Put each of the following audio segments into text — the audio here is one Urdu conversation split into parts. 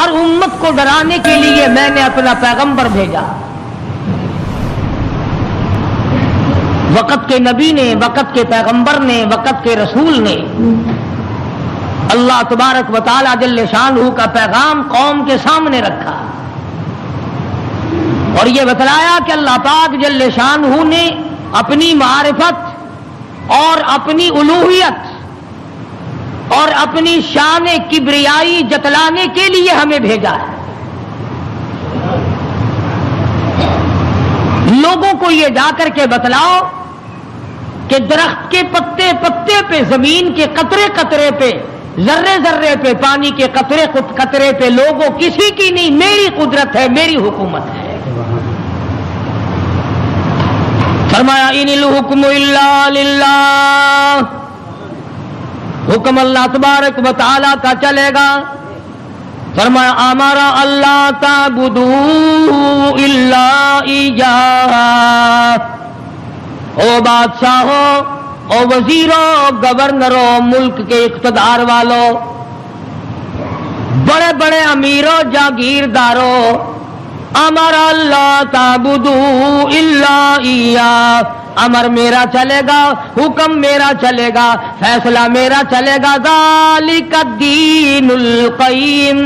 ہر امت کو ڈرانے کے لیے میں نے اپنا پیغمبر بھیجا. وقت کے نبی نے، وقت کے پیغمبر نے، وقت کے رسول نے اللہ تبارک و تعالی جل شانہ کا پیغام قوم کے سامنے رکھا اور یہ بتلایا کہ اللہ پاک جل شانہ نے اپنی معرفت اور اپنی الوہیت اور اپنی شان کبریائی جتلانے کے لیے ہمیں بھیجا ہے. لوگوں کو یہ جا کر کے بتلاؤ کہ درخت کے پتے پتے پہ، زمین کے قطرے قطرے پہ، ذرے ذرے پہ، پانی کے قطرے قطرے پہ لوگوں کسی کی نہیں، میری قدرت ہے، میری حکومت ہے. فرمایا ان الحکم الا للہ، حکم اللہ تبارک و تعالی کا چلے گا. فرمایا امرا اللہ تعبدوا الا ایاہ. او بادشاہوں، او وزیروں، گورنروں، ملک کے اقتدار والوں، بڑے بڑے امیروں، جاگیرداروں، امر اللہ تعبدوا الا ایاہ. امر میرا چلے گا، حکم میرا چلے گا، فیصلہ میرا چلے گا. ذالک الدین القیم،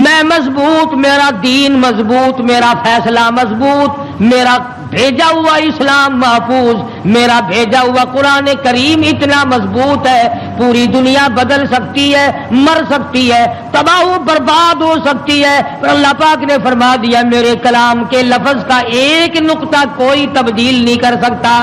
میں مضبوط، میرا دین مضبوط، میرا فیصلہ مضبوط، میرا بھیجا ہوا اسلام محفوظ، میرا بھیجا ہوا قرآن کریم اتنا مضبوط ہے، پوری دنیا بدل سکتی ہے، مر سکتی ہے، تباہ و برباد ہو سکتی ہے، پر اللہ پاک نے فرما دیا میرے کلام کے لفظ کا ایک نقطہ کوئی تبدیل نہیں کر سکتا.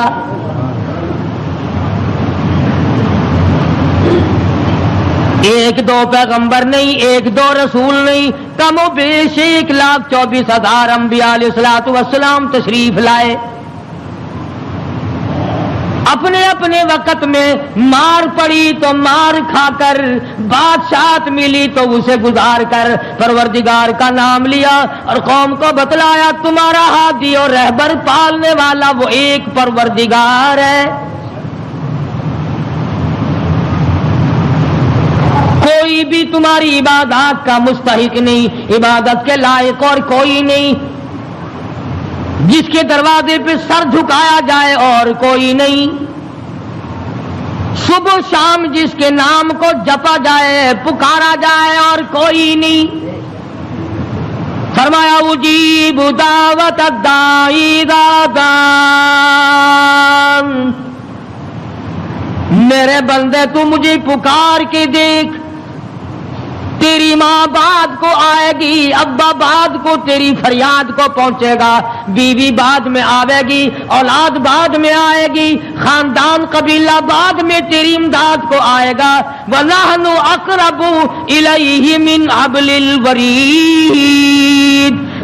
ایک دو پیغمبر نہیں، ایک دو رسول نہیں، کم و بیش 1,24,000 انبیاء علیہ الصلوۃ والسلام تشریف لائے. اپنے اپنے وقت میں مار پڑی تو مار کھا کر، بادشاہت ملی تو اسے گزار کر پروردگار کا نام لیا اور قوم کو بتلایا تمہارا ہادی اور رہبر پالنے والا وہ ایک پروردگار ہے. کوئی بھی تمہاری عبادات کا مستحق نہیں، عبادت کے لائق اور کوئی نہیں. جس کے دروازے پہ سر جھکایا جائے اور کوئی نہیں. صبح شام جس کے نام کو جپا جائے، پکارا جائے اور کوئی نہیں. فرمایا اجیب دعوت الداعی اذا دعان. میرے بندے تو مجھے پکار کے دیکھ، تیری ماں بعد کو آئے گی، ابا بعد کو تیری فریاد کو پہنچے گا، بیوی بعد میں آئے گی، اولاد بعد میں آئے گی، خاندان قبیلہ بعد میں تیری امداد کو آئے گا. وَنَحْنُ أَقْرَبُ إِلَيْهِ مِنْ حَبْلِ الْوَرِيدِ.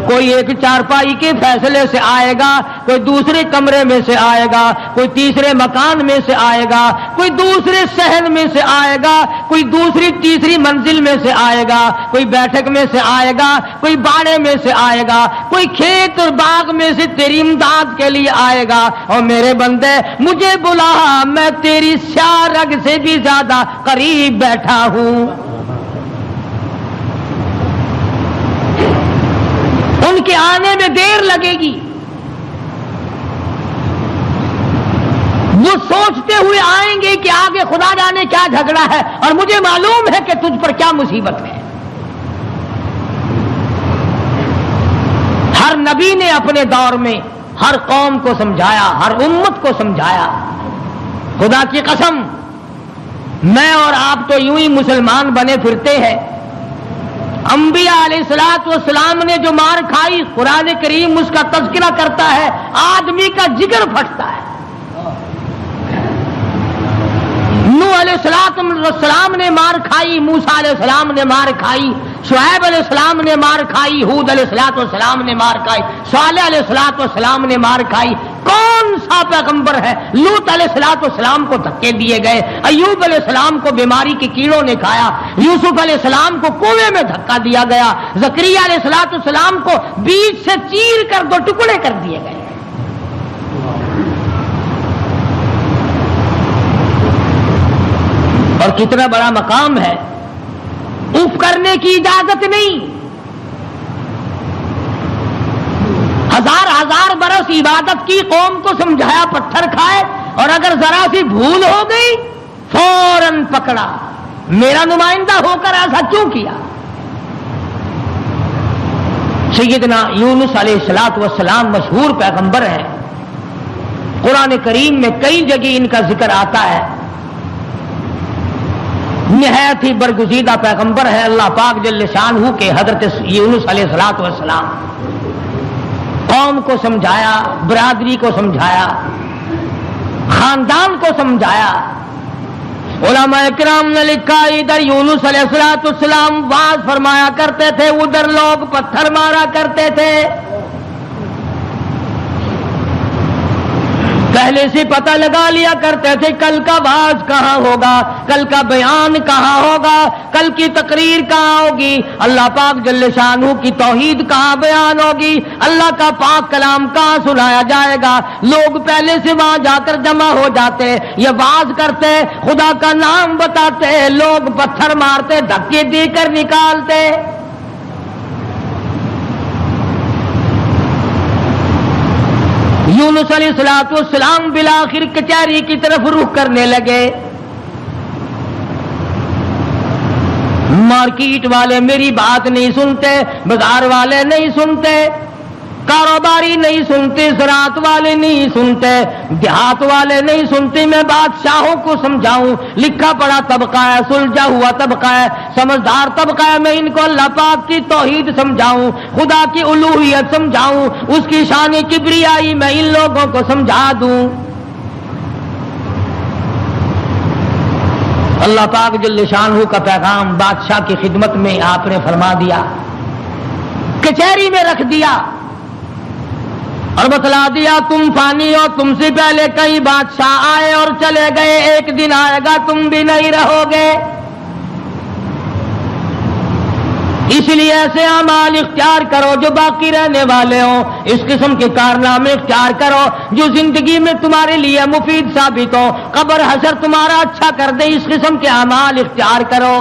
کوئی ایک چارپائی کے فیصلے سے آئے گا، کوئی دوسرے کمرے میں سے آئے گا، کوئی تیسرے مکان میں سے آئے گا، کوئی دوسرے صحن میں سے آئے گا، کوئی دوسری تیسری منزل میں سے آئے گا، کوئی بیٹھک میں سے آئے گا، کوئی باڑے میں سے آئے گا، کوئی کھیت اور باغ میں سے تیری امداد کے لیے آئے گا. اور میرے بندے مجھے بلا، میں تیری سیاہ رگ سے بھی زیادہ قریب بیٹھا ہوں. ان کے آنے میں دیر لگے گی، وہ سوچتے ہوئے آئیں گے کہ آگے خدا جانے کیا جھگڑا ہے اور مجھے معلوم ہے کہ تجھ پر کیا مصیبت ہے. ہر نبی نے اپنے دور میں ہر قوم کو سمجھایا، ہر امت کو سمجھایا. خدا کی قسم میں اور آپ تو یوں ہی مسلمان بنے پھرتے ہیں. انبیاء علیہ الصلوۃ والسلام نے جو مار کھائی، قرآن کریم اس کا تذکرہ کرتا ہے، آدمی کا جگر پھٹتا ہے. نوح علیہ السلام نے مار کھائی، موسیٰ علیہ السلام نے مار کھائی، شعیب علیہ السلام نے مار کھائی، ہود علیہ السلام نے مار کھائی، صالح علیہ السلام نے مار کھائی. کون سا پیغمبر ہے؟ لوط علیہ السلام کو دھکے دیے گئے، ایوب علیہ السلام کو بیماری کے کیڑوں نے کھایا، یوسف علیہ السلام کو کنویں میں دھکا دیا گیا، زکریا علیہ السلام کو بیچ سے چیر کر 2 ٹکڑے کر دیے گئے. اور کتنا بڑا مقام ہے. اف چپ کرنے کی اجازت نہیں. ہزار برس عبادت کی، قوم کو سمجھایا پتھر کھائے، اور اگر ذرا سی بھول ہو گئی فوراً پکڑا. میرا نمائندہ ہو کر ایسا کیوں کیا؟ سیدنا یونس علیہ الصلوۃ والسلام مشہور پیغمبر ہیں. قرآن کریم میں کئی جگہ ان کا ذکر آتا ہے. نہایت ہی برگزیدہ پیغمبر ہے اللہ پاک جل شانہ کے حضرت یونس علیہ الصلوۃ والسلام. قوم کو سمجھایا، برادری کو سمجھایا، خاندان کو سمجھایا. علماء کرام نے لکھا ادھر یونس علیہ السلام واز فرمایا کرتے تھے، ادھر لوگ پتھر مارا کرتے تھے. پہلے سے پتہ لگا لیا کرتے تھے کل کا واز کہاں ہوگا، کل کا بیان کہاں ہوگا، کل کی تقریر کہاں ہوگی، اللہ پاک جل شانہ کی توحید کہاں بیان ہوگی، اللہ کا پاک کلام کہاں سنایا جائے گا. لوگ پہلے سے وہاں جا کر جمع ہو جاتے، یہ واز کرتے، خدا کا نام بتاتے، لوگ پتھر مارتے، دھکے دے کر نکالتے. یونس علیہ السلام بالآخر کچہری کی طرف رخ کرنے لگے. مارکیٹ والے میری بات نہیں سنتے، بازار والے نہیں سنتے، کاروباری نہیں سنتے، زراعت والے نہیں سنتے، دیہات والے نہیں سنتے. میں بادشاہوں کو سمجھاؤں، لکھا پڑھا طبقہ ہے، سلجھا ہوا طبقہ ہے، سمجھدار طبقہ ہے، میں ان کو اللہ پاک کی توحید سمجھاؤں، خدا کی الوہیت سمجھاؤں، اس کی شان کبریائی میں ان لوگوں کو سمجھا دوں. اللہ پاک جل شانہ کا پیغام بادشاہ کی خدمت میں آپ نے فرما دیا، کچہری میں رکھ دیا اور بتلا دیا تم فانی ہو، تم سے پہلے کئی بادشاہ آئے اور چلے گئے، ایک دن آئے گا تم بھی نہیں رہو گے. اس لیے ایسے اعمال اختیار کرو جو باقی رہنے والے ہوں، اس قسم کے کارنامے اختیار کرو جو زندگی میں تمہارے لیے مفید ثابت ہو، قبر حشر تمہارا اچھا کر دے، اس قسم کے اعمال اختیار کرو.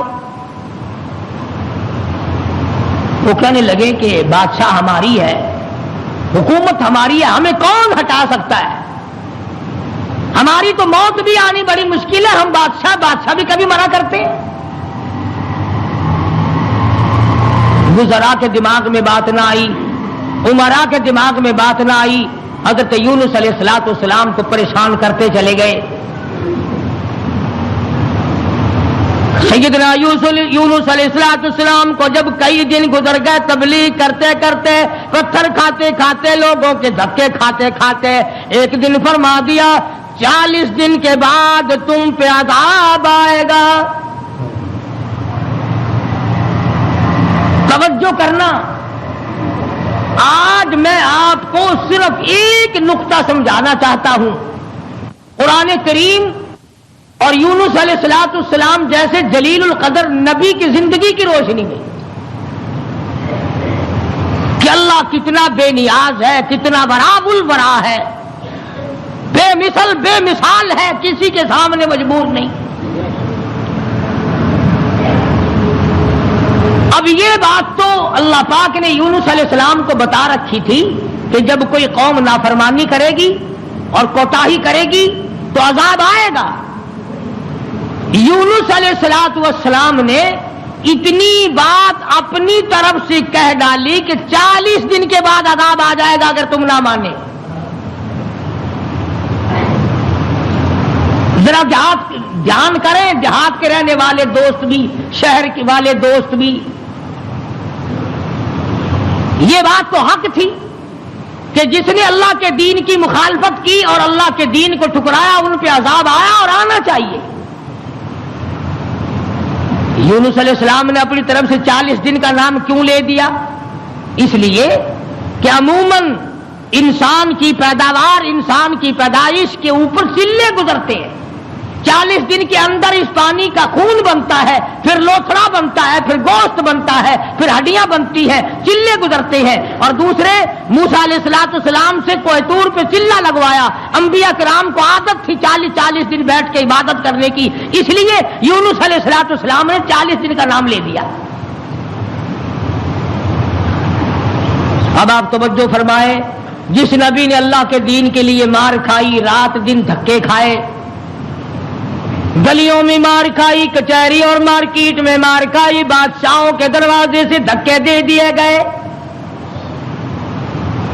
وہ کہنے لگے کہ بادشاہ ہماری ہے، حکومت ہماری ہے، ہمیں کون ہٹا سکتا ہے، ہماری تو موت بھی آنی بڑی مشکل ہے، ہم بادشاہ بھی کبھی منع کرتے ہیں. وزراء کے دماغ میں بات نہ آئی، امراء کے دماغ میں بات نہ آئی، حضرت یونس علیہ السلام کو پریشان کرتے چلے گئے. سیدنا یونس علیہ السلام کو جب کئی دن گزر گئے تبلیغ کرتے کرتے، پتھر کھاتے کھاتے، لوگوں کے دھکے کھاتے کھاتے، ایک دن فرما دیا 40 دن کے بعد تم پہ عذاب آئے گا. توجہ کرنا، آج میں آپ کو صرف ایک نقطہ سمجھانا چاہتا ہوں. قرآن کریم اور یونس علیہ السلام جیسے جلیل القدر نبی کی زندگی کی روشنی میں کہ اللہ کتنا بے نیاز ہے، کتنا براب البرا ہے، بے مثال ہے، کسی کے سامنے مجبور نہیں. اب یہ بات تو اللہ پاک نے یونس علیہ السلام کو بتا رکھی تھی کہ جب کوئی قوم نافرمانی کرے گی اور کوتاہی کرے گی تو عذاب آئے گا. یونس علیہ السلام نے اتنی بات اپنی طرف سے کہہ ڈالی کہ 40 دن کے بعد عذاب آ جائے گا اگر تم نہ مانے. ذرا دھیان کریں، دیہات کے رہنے والے دوست بھی، شہر کے والے دوست بھی، یہ بات تو حق تھی کہ جس نے اللہ کے دین کی مخالفت کی اور اللہ کے دین کو ٹھکرایا ان پہ عذاب آیا اور آنا چاہیے. یونس علیہ السلام نے اپنی طرف سے 40 دن کا نام کیوں لے دیا؟ اس لیے کہ عموماً انسان کی پیداوار، انسان کی پیدائش کے اوپر چلے گزرتے ہیں. 40 دن کے اندر اس پانی کا خون بنتا ہے، پھر لوتھڑا بنتا ہے، پھر گوشت بنتا ہے، پھر ہڈیاں بنتی ہیں، چلے گزرتے ہیں. اور دوسرے موسیٰ علیہ السلام سے کوہ طور پہ چلہ لگوایا. انبیاء کرام کو عادت تھی 40 دن بیٹھ کے عبادت کرنے کی، اس لیے یونس علیہ السلام نے 40 دن کا نام لے دیا. اب آپ توجہ فرمائیں، جس نبی نے اللہ کے دین کے لیے مار کھائی، رات دن دھکے کھائے، گلیوں میں مار کھائی، کچہری اور مارکیٹ میں مار کھائی، بادشاہوں کے دروازے سے دھکے دے دیے گئے،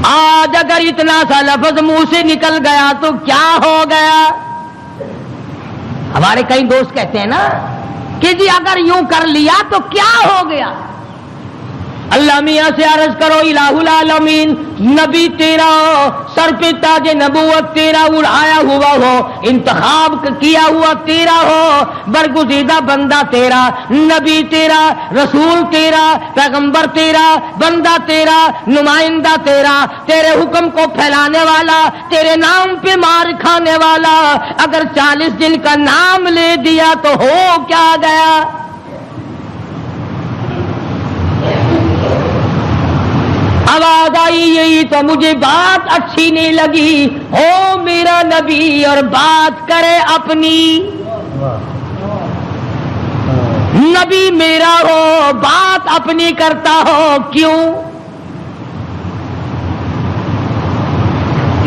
آج اگر اتنا سا لفظ منہ سے نکل گیا تو کیا ہو گیا؟ ہمارے کئی دوست کہتے ہیں نا کہ جی اگر یوں کر لیا تو کیا ہو گیا؟ اللہ میاں سے عرض کرو الہ العالمین، نبی تیرا ہو، سر پہ تاج نبوت تیرا اڑایا ہوا ہو، انتخاب کیا ہوا تیرا ہو، برگزیدہ بندہ تیرا، نبی تیرا، رسول تیرا، پیغمبر تیرا، بندہ تیرا، نمائندہ تیرا، تیرے حکم کو پھیلانے والا، تیرے نام پہ مار کھانے والا، اگر 40 دن کا نام لے دیا تو ہو کیا گیا؟ آواز آئی یہی تو مجھے بات اچھی نہیں لگی، ہو میرا نبی اور بات کرے اپنی، نبی میرا ہو بات اپنی کرتا ہو کیوں؟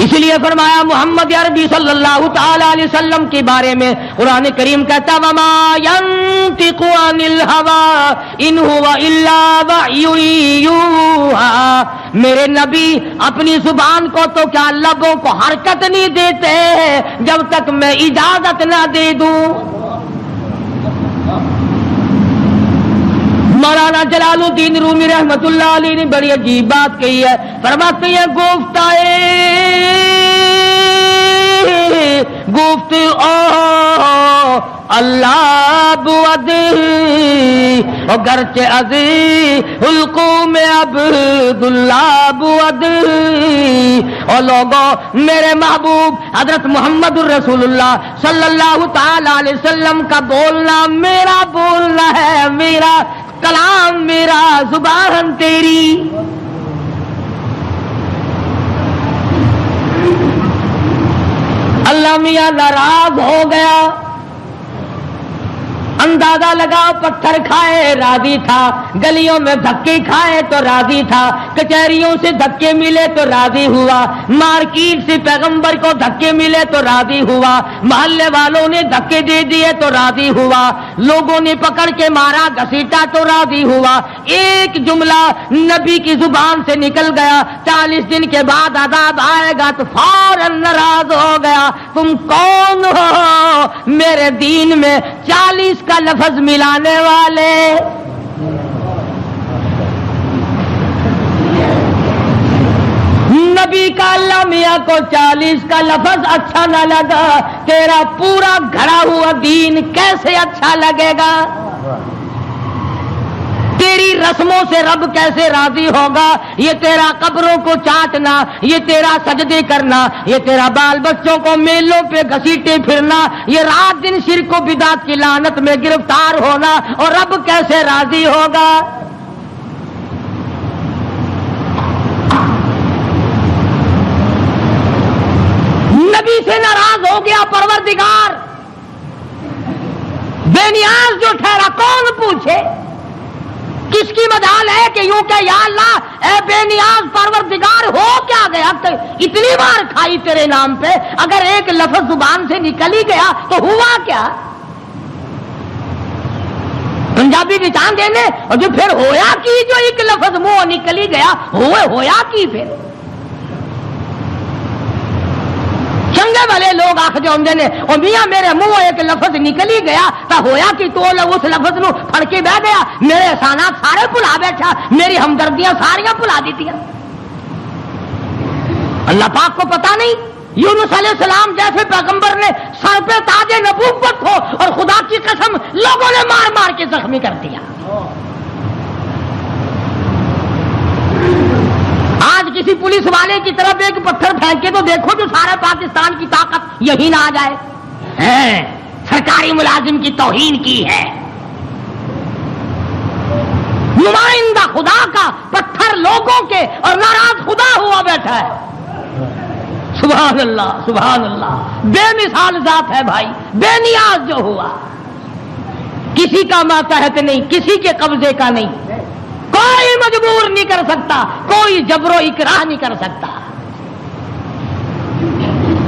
اس لیے فرمایا محمد عربی صلی اللہ تعالی علیہ وسلم کے بارے میں قرآن کریم کہتا وما ينطق عن الهوى ان هو الا وحی یوحی، میرے نبی اپنی زبان کو تو کیا لبوں کو حرکت نہیں دیتے جب تک میں اجازت نہ دے دوں۔ مولانا جلال الدین رومی رحمت اللہ علیہ نے بڑی عجیب بات کہی ہے، فرماتے ہیں گفت او اللہ بود گرچہ عزی حلقوم عبداللہ بود، اور لوگوں میرے محبوب حضرت محمد الرسول اللہ صلی اللہ تعالی علیہ وسلم کا بولنا میرا بولنا ہے، میرا کلام میرا زبان تیری۔ اللہ میاں ناراض ہو گیا، اندازہ لگاؤ پتھر کھائے راضی تھا، گلیوں میں دھکے کھائے تو راضی تھا، کچہریوں سے دھکے ملے تو راضی ہوا، مارکیٹ سے پیغمبر کو دھکے ملے تو راضی ہوا، محلے والوں نے دھکے دے دیے تو راضی ہوا، لوگوں نے پکڑ کے مارا گھسیٹا تو راضی ہوا، ایک جملہ نبی کی زبان سے نکل گیا 40 دن کے بعد عذاب آئے گا تو فوراً ناراض ہو گیا، تم کون ہو میرے دین میں 40 کا لفظ ملانے والے؟ نبی کا اللہ میاں کو 40 کا لفظ اچھا نہ لگا، تیرا پورا گھڑا ہوا دین کیسے اچھا لگے گا؟ تیری رسموں سے رب کیسے راضی ہوگا؟ یہ تیرا قبروں کو چاٹنا، یہ تیرا سجدے کرنا، یہ تیرا بال بچوں کو میلوں پہ گھسیٹے پھرنا، یہ رات دن شرک و بدعت کی لعنت میں گرفتار ہونا، اور رب کیسے راضی ہوگا؟ نبی سے ناراض ہو گیا پروردگار، بے نیاز جو ٹھہرا کون پوچھے؟ کس کی مجال ہے کہ یوں کہ یا اللہ اے بے نیاز پروردگار ہو کیا گیا؟ اتنی بار کھائی تیرے نام پہ، اگر ایک لفظ زبان سے نکل ہی گیا تو ہوا کیا؟ پنجابی کی چاند دینے اور جو پھر ہویا کی، جو ایک لفظ منہ نکل ہی گیا ہویا کی پھر چنگے والے لوگ آخر ہوندے نے او میاں میرے منہ ایک لفظ نکل ہی گیا تا ہویا کہ تو اس لفظ نو پھڑ کے بہ گیا، میرے احسانات سارے بھلا بیٹھا، میری ہمدردیاں ساریاں بھلا دیتیاں۔ اللہ پاک کو پتا نہیں یونس علیہ السلام جیسے پیغمبر نے سر پہ تاج نبوت ہو اور خدا کی قسم لوگوں نے مار مار کے زخمی کر دیا۔ آج کسی پولیس والے کی طرف ایک پتھر پھینکے تو دیکھو جو سارے پاکستان کی طاقت یہی نہ آ جائے، سرکاری ملازم کی توہین کی ہے، نمائندہ خدا کا پتھر لوگوں کے اور ناراض خدا ہوا بیٹھا ہے۔ سبحان اللہ سبحان اللہ، بے مثال ذات ہے بھائی، بے نیاز جو ہوا، کسی کا ماتحت نہیں، کسی کے قبضے کا نہیں، کوئی مجبور نہیں کر سکتا، کوئی جبر و اکراہ نہیں کر سکتا۔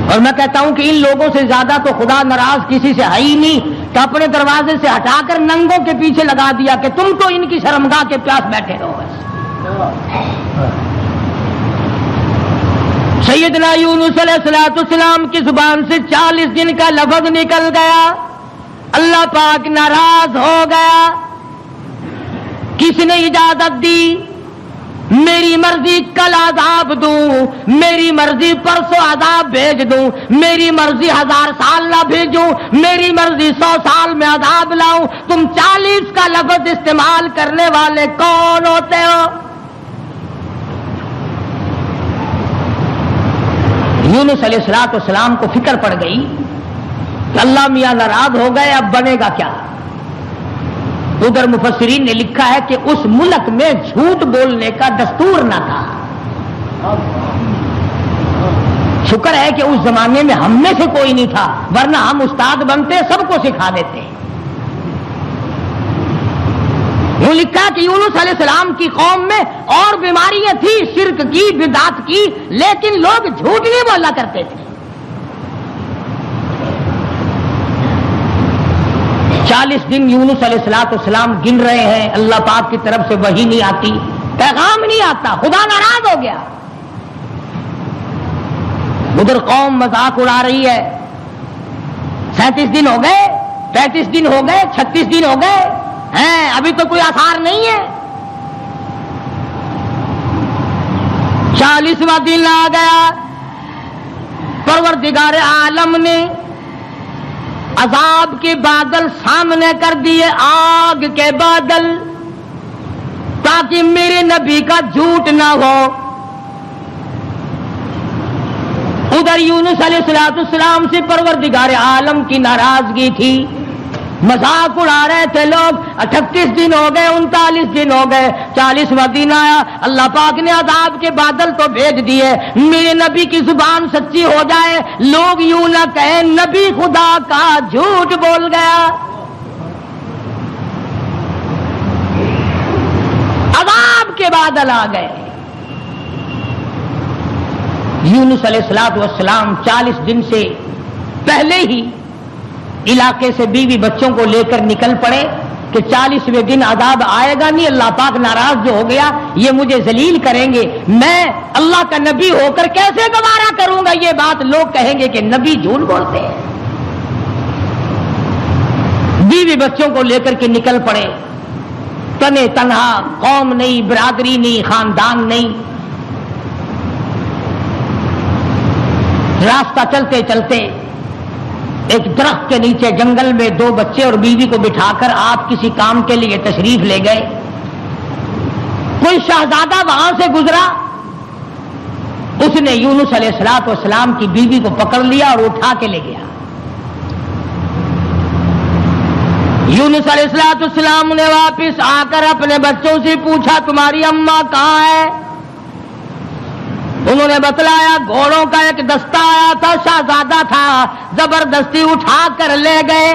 اور میں کہتا ہوں کہ ان لوگوں سے زیادہ تو خدا ناراض کسی سے ہے ہی نہیں کہ اپنے دروازے سے ہٹا کر ننگوں کے پیچھے لگا دیا کہ تم تو ان کی شرمگاہ کے پیاس بیٹھے رہو بس۔ سیدنا یونس علیہ السلام کی زبان سے 40 دن کا لفظ نکل گیا، اللہ پاک ناراض ہو گیا۔ کس نے اجازت دی؟ میری مرضی کل عذاب دوں، میری مرضی پرسوں عذاب بھیج دوں، میری مرضی 1000 سال نہ بھیجوں، میری مرضی 100 سال میں عذاب لاؤں۔ تم 40 کا لفظ استعمال کرنے والے کون ہوتے ہو؟ یونس علیہ السلام کو فکر پڑ گئی کہ اللہ میاں ناراض ہو گئے، اب بنے گا کیا؟ ادھر مفسرین نے لکھا ہے کہ اس ملک میں جھوٹ بولنے کا دستور نہ تھا۔ شکر ہے کہ اس زمانے میں ہم میں سے کوئی نہیں تھا، ورنہ ہم استاد بنتے سب کو سکھا دیتے۔ وہ لکھا کہ یونس علیہ السلام کی قوم میں اور بیماریاں تھیں، شرک کی، بدعت کی، لیکن لوگ جھوٹ نہیں بولا کرتے تھے۔ 40 دن یونس علیہ السلام گن رہے ہیں، اللہ پاک کی طرف سے وحی نہیں آتی، پیغام نہیں آتا، خدا ناراض ہو گیا۔ ادھر قوم مذاق اڑا رہی ہے، 37 دن ہو گئے، 35 دن ہو گئے، 36 دن ہو گئے ہیں، ابھی تو کوئی آثار نہیں ہے۔ 40واں دن آ گیا، پروردگار عالم نے عذاب کے بادل سامنے کر دیے، آگ کے بادل، تاکہ میرے نبی کا جھوٹ نہ ہو۔ ادھر یونس علیہ السلام سے پروردگار عالم کی ناراضگی تھی، مذاق اڑا رہے تھے لوگ۔ 38 دن ہو گئے، 39 دن ہو گئے، 40واں دن آیا، اللہ پاک نے عذاب کے بادل تو بھیج دیے، میرے نبی کی زبان سچی ہو جائے، لوگ یوں نہ کہیں نبی خدا کا جھوٹ بول گیا۔ عذاب کے بادل آ گئے۔ یونس علیہ السلام 40 دن سے پہلے ہی علاقے سے بیوی بچوں کو لے کر نکل پڑے کہ 40ویں دن عذاب آئے گا نہیں، اللہ پاک ناراض جو ہو گیا، یہ مجھے ذلیل کریں گے، میں اللہ کا نبی ہو کر کیسے گوارا کروں گا یہ بات، لوگ کہیں گے کہ نبی جھوٹ بولتے ہیں۔ بیوی بچوں کو لے کر کے نکل پڑے، تنے تنہا، قوم نہیں، برادری نہیں، خاندان نہیں۔ راستہ چلتے چلتے ایک درخت کے نیچے جنگل میں 2 بچے اور بیوی کو بٹھا کر آپ کسی کام کے لیے تشریف لے گئے۔ کوئی شہزادہ وہاں سے گزرا، اس نے یونس علیہ السلام کی بیوی کو پکڑ لیا اور اٹھا کے لے گیا۔ یونس علیہ السلام نے واپس آ کر اپنے بچوں سے پوچھا تمہاری اماں کہاں ہے؟ انہوں نے بتلایا گھوڑوں کا ایک دستہ آیا تھا، شہزادہ تھا، زبردستی اٹھا کر لے گئے۔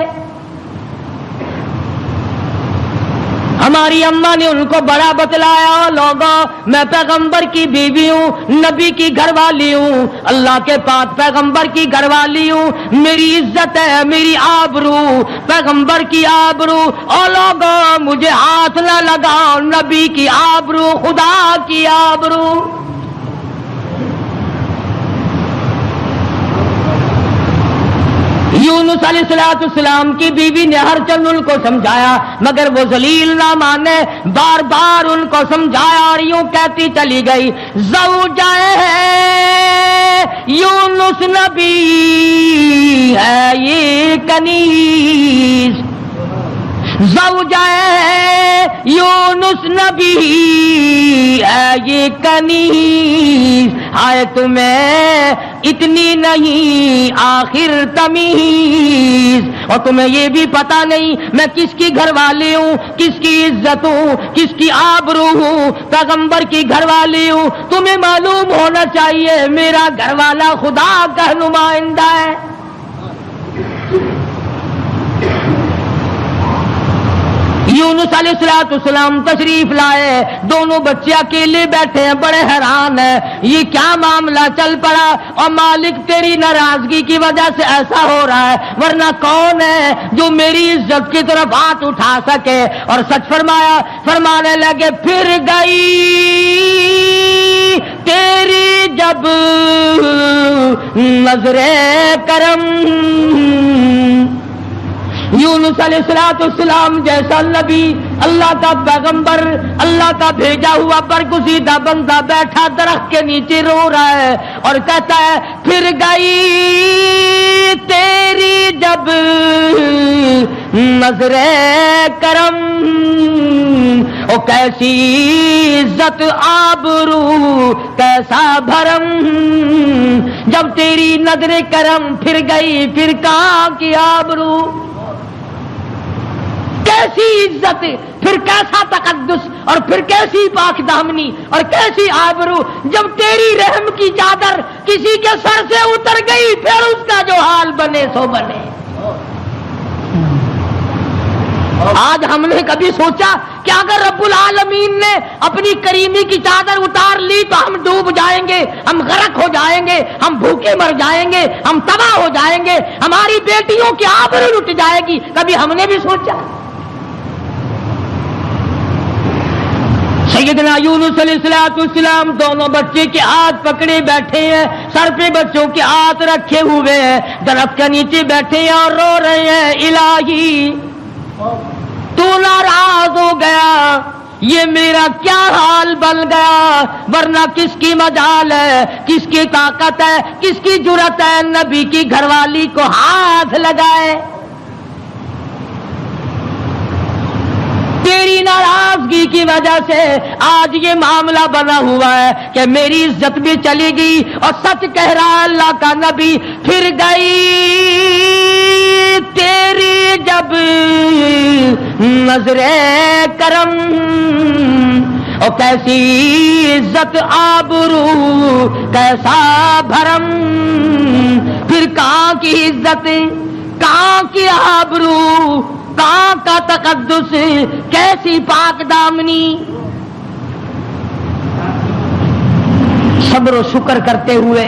ہماری اماں نے ان کو بڑا بتلایا، لوگوں میں پیغمبر کی بیوی ہوں، نبی کی گھر والی ہوں، اللہ کے پاک پیغمبر کی گھر والی ہوں، میری عزت ہے، میری آبرو، پیغمبر کی آبرو، اور لوگوں مجھے ہاتھ نہ لگاؤ، نبی کی آبرو، خدا کی آبرو۔ یونس علیہ السلام کی بیوی نے ہر چند ان کو سمجھایا، مگر وہ ذلیل نہ مانے، بار بار ان کو سمجھایا اور یوں کہتی چلی گئی، زوجہ ہے یونس نبی ہے یہ کنیز، زوجہ ہے یونس نبی ہے یہ کنیز، ہائے تمہیں اتنی نہیں آخر تمیز، اور تمہیں یہ بھی پتا نہیں میں کس کی گھر والی ہوں، کس کی عزت ہوں، کس کی آبرو ہوں، پیغمبر کی گھر والی ہوں۔ تمہیں معلوم ہونا چاہیے میرا گھر والا خدا کا نمائندہ ہے۔ یونس علیہ السلام تشریف لائے، دونوں بچے اکیلے بیٹھے ہیں، بڑے حیران ہیں یہ کیا معاملہ چل پڑا، اور مالک تیری ناراضگی کی وجہ سے ایسا ہو رہا ہے، ورنہ کون ہے جو میری عزت کی طرف ہاتھ اٹھا سکے؟ اور سچ فرمانے لگے پھر گئی تیری جب نظر کرم، یونس علیہ السلام جیسا نبی، اللہ کا پیغمبر، اللہ کا بھیجا ہوا برگزیدہ بندہ بیٹھا درخت کے نیچے رو رہا ہے اور کہتا ہے پھر گئی تیری جب نظر کرم، او کیسی عزت آبرو کیسا بھرم، جب تیری نظر کرم پھر گئی پھر کہاں کی آبرو، کیسی عزت، پھر کیسا تقدس، اور پھر کیسی پاک دامنی اور کیسی آبرو، جب تیری رحم کی چادر کسی کے سر سے اتر گئی پھر اس کا جو حال بنے سو بنے۔ آج ہم نے کبھی سوچا کہ اگر رب العالمین نے اپنی کریمی کی چادر اتار لی تو ہم ڈوب جائیں گے، ہم غرق ہو جائیں گے، ہم بھوکے مر جائیں گے، ہم تباہ ہو جائیں گے، ہماری بیٹیوں کی آبرو لٹ جائے گی؟ کبھی ہم نے بھی سوچا؟ سیدنا یونس علیہ السلام دونوں بچے کے ہاتھ پکڑے بیٹھے ہیں، سر پہ بچوں کے ہاتھ رکھے ہوئے ہیں، درخت کے نیچے بیٹھے ہیں اور رو رہے ہیں الہی تو ناراض ہو گیا، یہ میرا کیا حال بن گیا، ورنہ کس کی مجال ہے، کس کی طاقت ہے، کس کی جرأت ہے نبی کی گھر والی کو ہاتھ لگائے؟ تیری ناراضگی کی وجہ سے آج یہ معاملہ بنا ہوا ہے کہ میری عزت بھی چلی گئی، اور سچ کہہ رہا اللہ کا نبی پھر گئی تیری جب نظر کرم، اور کیسی عزت آبرو کیسا بھرم، پھر کہاں کی عزت، کہاں کی آبرو، کہاں کا تقدس، کیسی پاک دامنی۔ صبر و شکر کرتے ہوئے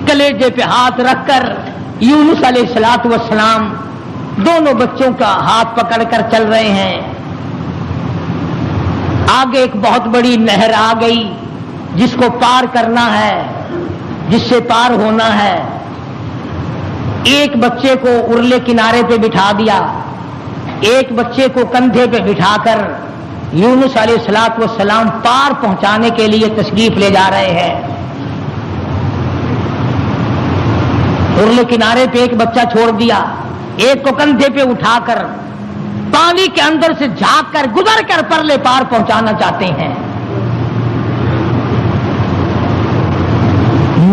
کلیجے پہ ہاتھ رکھ کر یونس علیہ السلام دونوں بچوں کا ہاتھ پکڑ کر چل رہے ہیں۔ آگے ایک بہت بڑی نہر آ گئی جس کو پار کرنا ہے، جس سے پار ہونا ہے۔ ایک بچے کو ارلے کنارے پہ بٹھا دیا، ایک بچے کو کندھے پہ بٹھا کر یونس علیہ السلام پار پہنچانے کے لیے تشریف لے جا رہے ہیں۔ ارلے کنارے پہ ایک بچہ چھوڑ دیا، ایک کو کندھے پہ اٹھا کر پانی کے اندر سے جھانک کر گزر کر پرلے پار پہنچانا چاہتے ہیں۔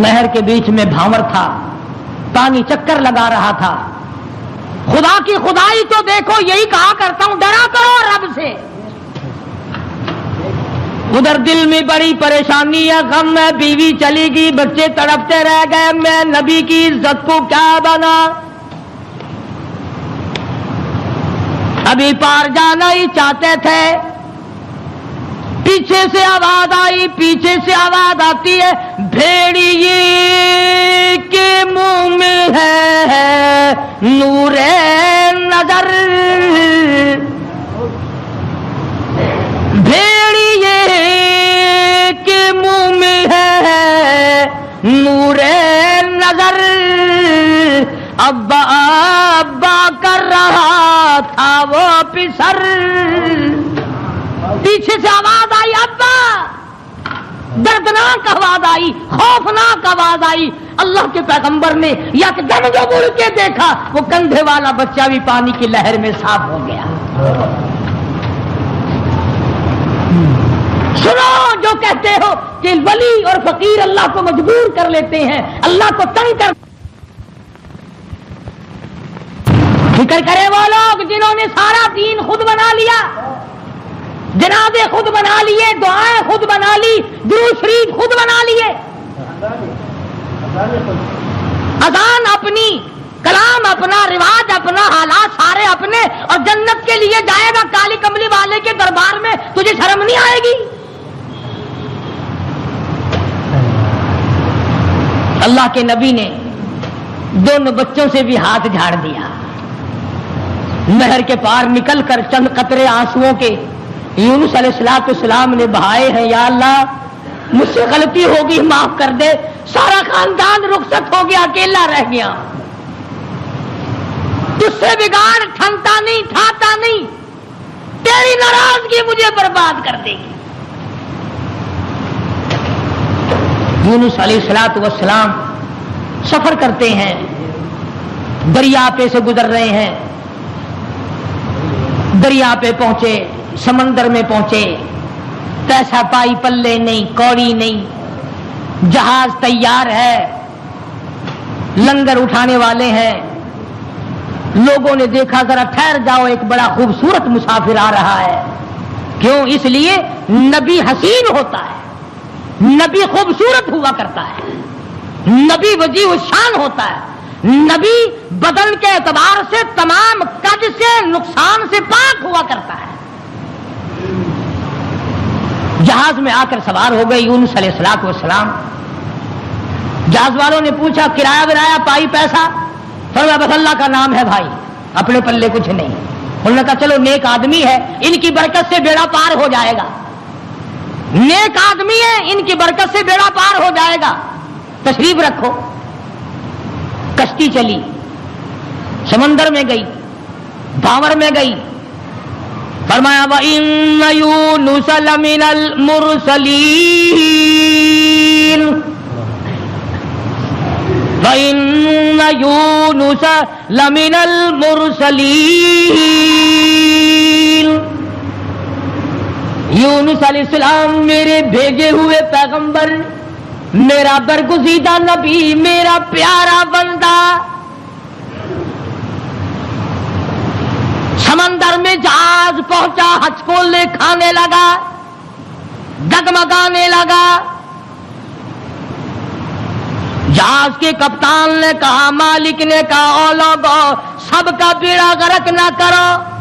نہر کے بیچ میں بھاور تھا، پانی چکر لگا رہا تھا۔ خدا کی خدائی تو دیکھو، یہی کہا کرتا ہوں ڈرا کرو رب سے۔ ادھر دل میں بڑی پریشانی ہے، غم ہے، بیوی چلی گئی، بچے تڑپتے رہ گئے، میں نبی کی عزت کو کیا بنا، ابھی پار جانا ہی چاہتے تھے۔ پیچھے سے آواز آئی، پیچھے سے آواز آتی ہے، بھیڑیے کے منہ میں ہے نور نظر، بھیڑیے کے منہ میں ہے نور نظر، ابا ابا کر رہا تھا وہ پسر۔ پیچھے سے آواز آئی، ابا، دردناک آواز آئی، خوفناک آواز آئی۔ اللہ کے پیغمبر نے یکدم جو مڑ کے دیکھا، وہ کندھے والا بچہ بھی پانی کی لہر میں صاف ہو گیا۔ سنو جو کہتے ہو کہ ولی اور فقیر اللہ کو مجبور کر لیتے ہیں، اللہ کو تنگ کر، فکر کرے وہ لوگ جنہوں نے سارا دین خود بنا لیا، جنازے خود بنا لیے، دعائیں خود بنا لی، درود شریف خود بنا لیے، اذان اپنی، کلام اپنا، رواج اپنا، حالات سارے اپنے، اور جنت کے لیے جائے گا کالی کملی والے کے دربار میں، تجھے شرم نہیں آئے گی؟ اللہ کے نبی نے دونوں بچوں سے بھی ہاتھ جھاڑ دیا، نہر کے پار نکل کر چند قطرے آنسوؤں کے یونس علیہ السلام نے بہائے ہیں۔ یا اللہ مجھ سے غلطی ہوگی، معاف کر دے۔ سارا خاندان رخصت ہو گیا، اکیلا رہ گیا، تجھ سے بگاڑ ٹھنتا نہیں، ٹھاتا نہیں، تیری ناراضگی مجھے برباد کر دے گی۔ یونس علیہ السلام سفر کرتے ہیں، دریا پہ سے گزر رہے ہیں، دریا پہ پہنچے، سمندر میں پہنچے، پیسہ پائی پلے نہیں، کوڑی نہیں، جہاز تیار ہے، لنگر اٹھانے والے ہیں۔ لوگوں نے دیکھا ذرا ٹھہر جاؤ، ایک بڑا خوبصورت مسافر آ رہا ہے۔ کیوں؟ اس لیے نبی حسین ہوتا ہے، نبی خوبصورت ہوا کرتا ہے، نبی وجیہ الشان ہوتا ہے، نبی بدن کے اعتبار سے تمام قد سے، نقصان سے پاک ہوا کرتا ہے۔ جہاز میں آ کر سوار ہو گئے یونس علیہ السلام۔ جہاز والوں نے پوچھا کرایہ ورایہ پائی پیسہ؟ فرمایا بس اللہ کا نام ہے بھائی، اپنے پلے کچھ نہیں۔ انہوں نے کہا چلو نیک آدمی ہے، ان کی برکت سے بیڑا پار ہو جائے گا، نیک آدمی ہے، ان کی برکت سے بیڑا پار ہو جائے گا، تشریف رکھو۔ کشتی چلی، سمندر میں گئی، بھاور میں گئی۔ فرمایا وَإِنَّ يُونُسَ لَمِنَ الْمُرْسَلِينَ وَإِنَّ يُونُسَ لَمِنَ الْمُرْسَلِينَ یونس علیہ السلام میرے بھیجے ہوئے پیغمبر، میرا برگزیدہ نبی، میرا پیارا بندہ۔ سمندر میں جہاز پہنچا، ہچکولے کھانے لگا، ڈگمگانے لگا۔ جہاز کے کپتان نے کہا، مالک نے کہا، او لوگو سب کا بیڑا غرق نہ کرو،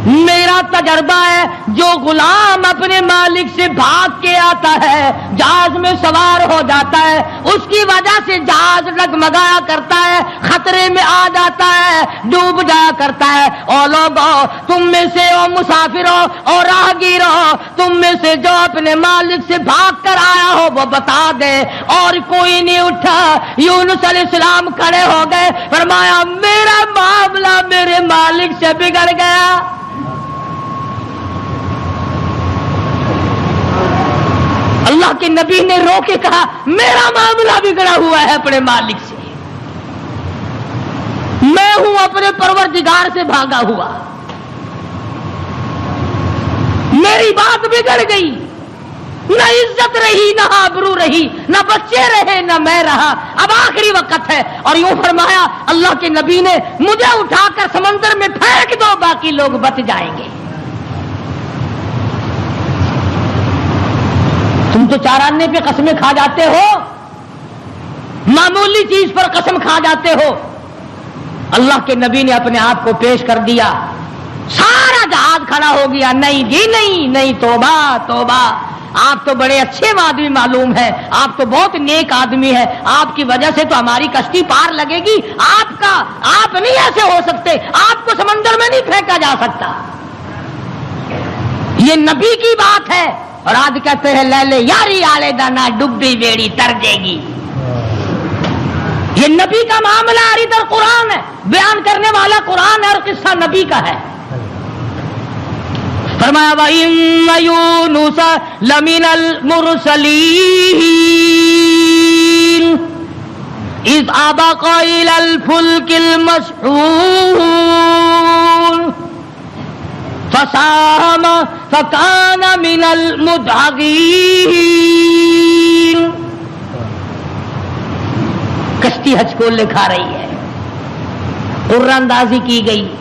میرا تجربہ ہے جو غلام اپنے مالک سے بھاگ کے آتا ہے، جہاز میں سوار ہو جاتا ہے، اس کی وجہ سے جہاز ڈگمگایا کرتا ہے، خطرے میں آ جاتا ہے، ڈوب جایا کرتا ہے۔ اور لوگوں تم میں سے، او مسافروں اور راہگیروں، تم میں سے جو اپنے مالک سے بھاگ کر آیا ہو وہ بتا دے۔ اور کوئی نہیں اٹھا۔ یونس علیہ السلام کھڑے ہو گئے، فرمایا میرا معاملہ میرے مالک سے بگڑ گیا۔ اللہ کے نبی نے رو کے کہا میرا معاملہ بگڑا ہوا ہے اپنے مالک سے، میں ہوں اپنے پروردگار سے بھاگا ہوا، میری بات بگڑ گئی، نہ عزت رہی، نہ آبرو رہی، نہ بچے رہے، نہ میں رہا، اب آخری وقت ہے۔ اور یوں فرمایا اللہ کے نبی نے، مجھے اٹھا کر سمندر میں پھینک دو، باقی لوگ بچ جائیں گے۔ تم تو چاراننے پہ قسمیں کھا جاتے ہو، معمولی چیز پر قسم کھا جاتے ہو۔ اللہ کے نبی نے اپنے آپ کو پیش کر دیا، سارا جہاز کھڑا ہو گیا۔ نہیں جی نہیں، نہیں، توبہ توبہ، آپ تو بڑے اچھے آدمی معلوم ہے، آپ تو بہت نیک آدمی ہے، آپ کی وجہ سے تو ہماری کشتی پار لگے گی، آپ نہیں ایسے ہو سکتے، آپ کو سمندر میں نہیں پھینکا جا سکتا۔ یہ نبی کی بات ہے۔ اور آج کہتے ہیں لے لے یاری آلے دانا ڈبی بیڑی تر جے گی۔ یہ نبی کا معاملہ ہے، ادھر قرآن ہے، بیان کرنے والا قرآن ہے اور قصہ نبی کا ہے۔ فرمایا وَإِنَّ يُونُسَ لَمِنَ الْمُرْسَلِينَ إِذْ أَبَقَ إِلَى الْفُلْكِ الْمَشْحُونِ فَسَاهَمَ فَكَانَ مِنَ الْمُدْحَضِينَ۔ کشتی ہچکولے کھا رہی ہے، اندازی کی گئی،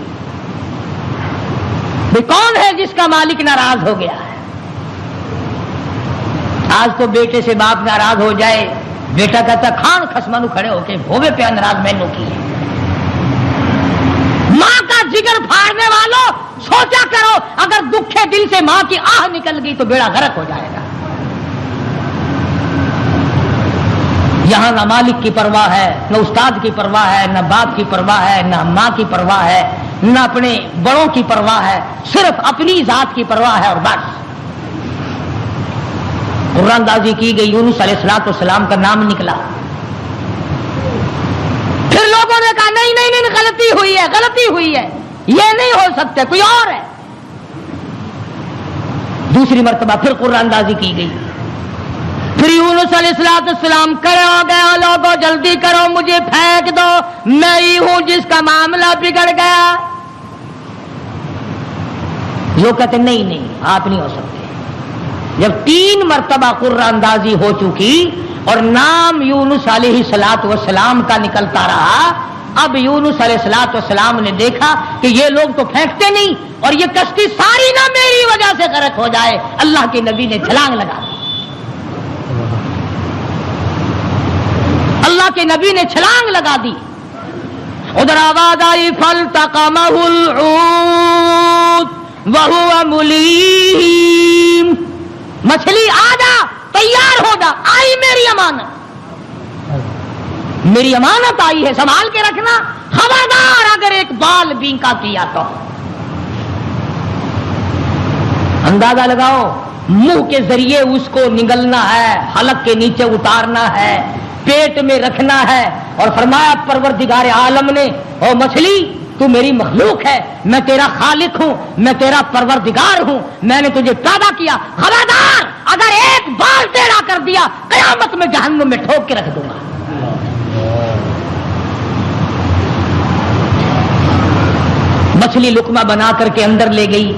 کون ہے جس کا مالک ناراض ہو گیا ہے؟ آج تو بیٹے سے باپ ناراض ہو جائے، بیٹا کہتا کھان خسمانو کھڑے ہو کے ہوے پہ ناراض مینوں کی ہے۔ ماں کا جگر پھاڑنے والوں سوچا کرو اگر دکھے دل سے ماں کی آہ نکل گئی تو بیڑا غرق ہو جائے گا۔ یہاں نہ مالک کی پرواہ ہے، نہ استاد کی پرواہ ہے، نہ باپ کی پرواہ ہے، نہ ماں کی پرواہ ہے، نہ اپنے بڑوں کی پرواہ ہے، صرف اپنی ذات کی پرواہ ہے اور بس۔ قرآن اندازی کی گئی، یونس علیہ السلام کا نام نکلا۔ پھر لوگوں نے کہا نہیں نہیں نہیں غلطی ہوئی ہے، غلطی ہوئی ہے، یہ نہیں ہو سکتے، کوئی اور ہے۔ دوسری مرتبہ پھر قرآن اندازی کی گئی، پھر یونس علیہ السلام کھڑے ہو گئے، لوگوں جلدی کرو مجھے پھینک دو، میں ہی ہوں جس کا معاملہ بگڑ گیا۔ لوگ کہتے نہیں نہیں آپ نہیں ہو سکتے۔ جب 3 مرتبہ قرآن اندازی ہو چکی اور نام یونس علیہ السلام کا نکلتا رہا، اب یونس علیہ السلام نے دیکھا کہ یہ لوگ تو پھینکتے نہیں اور یہ کشتی ساری نہ میری وجہ سے غرق ہو جائے، اللہ کے نبی نے چھلانگ لگا دی۔ اللہ کے نبی نے چھلانگ لگا دی۔ ادھر آواز آئی فالتقمہ الحوت وہو ملیم، مچھلی آ جا، تیار ہو جا، آئی میری امانت، میری امانت آئی ہے، سنبھال کے رکھنا، خبردار اگر ایک بال بینکا کیا تو۔ اندازہ لگاؤ، منہ کے ذریعے اس کو نگلنا ہے، حلق کے نیچے اتارنا ہے، پیٹ میں رکھنا ہے، اور فرمایا پروردگار عالم نے او مچھلی تو میری مخلوق ہے، میں تیرا خالق ہوں، میں تیرا پروردگار ہوں، میں نے تجھے پیدا کیا، خبردار اگر ایک بال ٹیڑھا کر دیا قیامت میں جہنم میں ٹھوک کے رکھ دوں گا۔ مچھلی لقمہ بنا کر کے اندر لے گئی،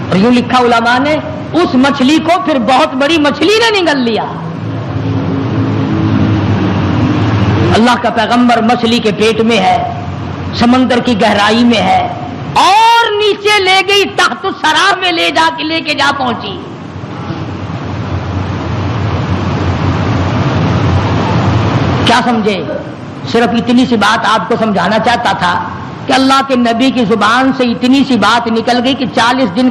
اور یوں لکھا علماء نے اس مچھلی کو پھر بہت بڑی مچھلی نے نگل لیا۔ اللہ کا پیغمبر مچھلی کے پیٹ میں ہے، سمندر کی گہرائی میں ہے، اور نیچے لے گئی تحت الثرى میں لے کے جا پہنچی۔ کیا سمجھے؟ صرف اتنی سی بات آپ کو سمجھانا چاہتا تھا کہ اللہ کے نبی کی زبان سے اتنی سی بات نکل گئی کہ 40 دن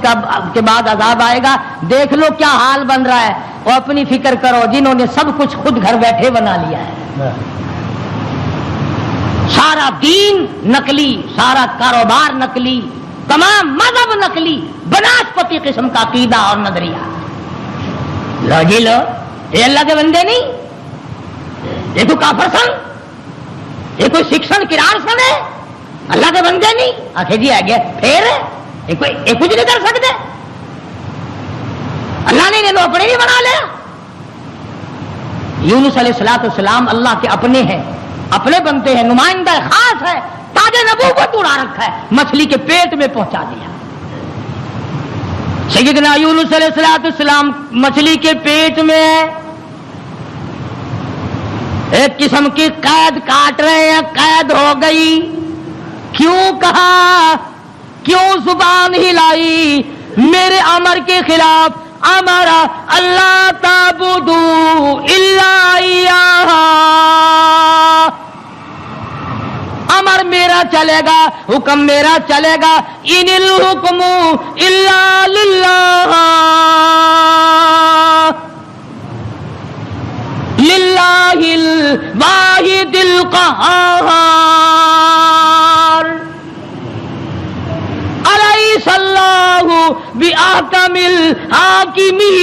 کے بعد عذاب آئے گا، دیکھ لو کیا حال بن رہا ہے، اور اپنی فکر کرو جنہوں نے سب کچھ خود گھر بیٹھے بنا لیا ہے، سارا دین نقلی، سارا کاروبار نقلی، تمام مذہب نقلی، بناسپتی قسم کا عقیدہ اور نظریہ۔ لو جی لو، یہ اللہ کے بندے نہیں، یہ تو کافر سن، یہ کوئی شکشن کرار سن ہے، اللہ کے بندے نہیں۔ آخر جی آ گیا پھر یہ کچھ نہیں کر سکتے، اللہ نے انہیں اپنے ہی بنا لیا۔ یونس علیہ السلام اللہ کے اپنے ہیں، اپنے بنتے ہیں، نمائندہ خاص ہے، تاج نبوت اڑا رکھا ہے، مچھلی کے پیٹ میں پہنچا دیا۔ سیدنا یونس علیہ السلام مچھلی کے پیٹ میں ہے، ایک قسم کی قید کاٹ رہے ہیں، قید ہو گئی۔ کیوں کہا، کیوں زبان ہلائی میرے امر کے خلاف؟ امر اللہ تعبدوا الا ایاہ، امر میرا چلے گا، حکم میرا چلے گا، ان الحکم الا للہ، للہ الواحد القہار، الیس اللہ بأحکم الحاکمین۔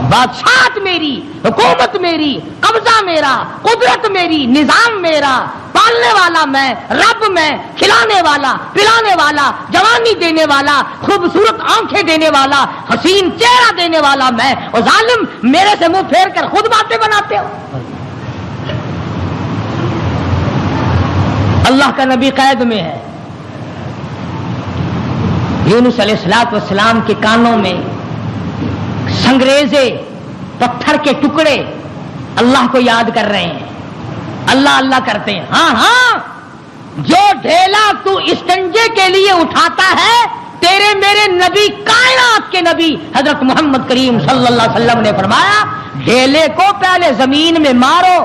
بادشاہت میری، حکومت میری، قبضہ میرا، قدرت میری، نظام میرا، پالنے والا میں، رب میں، کھلانے والا، پلانے والا، جوانی دینے والا، خوبصورت آنکھیں دینے والا، حسین چہرہ دینے والا میں، اور ظالم میرے سے منہ پھیر کر خود باتیں بناتے ہو۔ اللہ کا نبی قید میں ہے۔ یونس علیہ السلام کے کانوں میں سنگریزے، پتھر کے ٹکڑے اللہ کو یاد کر رہے ہیں، اللہ اللہ کرتے ہیں۔ ہاں ہاں، جو ڈھیلا تو استنجے کے لیے اٹھاتا ہے تیرے میرے نبی، کائنات کے نبی حضرت محمد کریم صلی اللہ علیہ وسلم نے فرمایا ڈھیلے کو پہلے زمین میں مارو